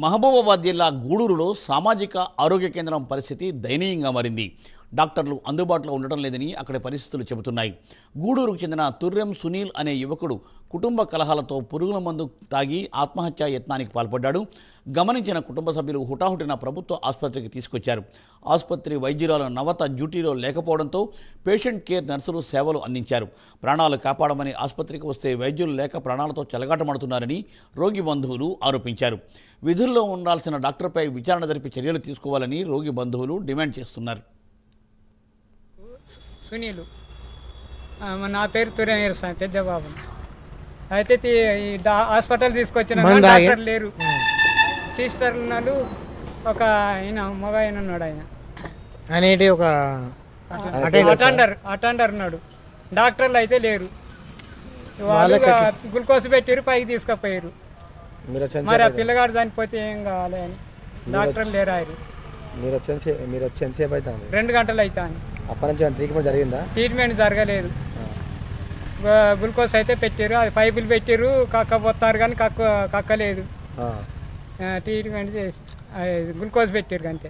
మహబూబాబాద్ జిల్లా గూడూరులో సామాజిక ఆరోగ్య కేంద్రం పరిస్థితి దయనీయంగా మారింది. డాక్టర్లు అందుబాటులో ఉండటం లేదని అక్కడి పరిస్థితులు చెబుతున్నాయి. గూడూరుకు చెందిన తుర్రెం సునీల్ అనే యువకుడు కుటుంబ కలహాలతో పురుగుల మందు తాగి ఆత్మహత్యా యత్నానికి పాల్పడ్డాడు. గమనించిన కుటుంబ సభ్యులు హుటాహుటిన ప్రభుత్వ ఆసుపత్రికి తీసుకొచ్చారు. ఆసుపత్రి వైద్యురాలు నవత డ్యూటీలో లేకపోవడంతో పేషెంట్ కేర్ నర్సులు సేవలు అందించారు. ప్రాణాలు కాపాడమని ఆసుపత్రికి వస్తే వైద్యులు లేక ప్రాణాలతో చెలగాటమాడుతున్నారని రోగి బంధువులు ఆరోపించారు. విధుల్లో ఉండాల్సిన డాక్టర్పై విచారణ జరిపి చర్యలు తీసుకోవాలని రోగి బంధువులు డిమాండ్ చేస్తున్నారు. సునీలు నా పేరు తురేమేరు స్వామి పెద్ద బాబు. అయితే ఈ హాస్పిటల్ తీసుకొచ్చిన డాక్టర్ లేరు, సిస్టర్ ఉన్నాడు, ఒక ఆయన మగ ఆయన ఉన్నాడు. ఆయన అనేది ఒక అటెండర్ ఉన్నాడు, డాక్టర్లు అయితే లేరు. వాళ్ళు గ్లూకోజ్ పెట్టారు, పైకి తీసుకుపోయారు. మరి ఆ పిల్లగాడు చనిపోతే ఏం కావాలి అని డాక్టర్లు లేరు. ఆయన మీరు 2 గంటలు అవుతాను. అప్పటి నుంచి ట్రీట్మెంట్ జరిగిందా? ట్రీట్మెంట్ జరగలేదు. గ్లూకోజ్ అయితే పెట్టారు, అది పైపులు పెట్టారు, కక్కపోతారు కానీ కక్కలేదు. ట్రీట్మెంట్ చేసి గ్లూకోజ్ పెట్టారు అంతే.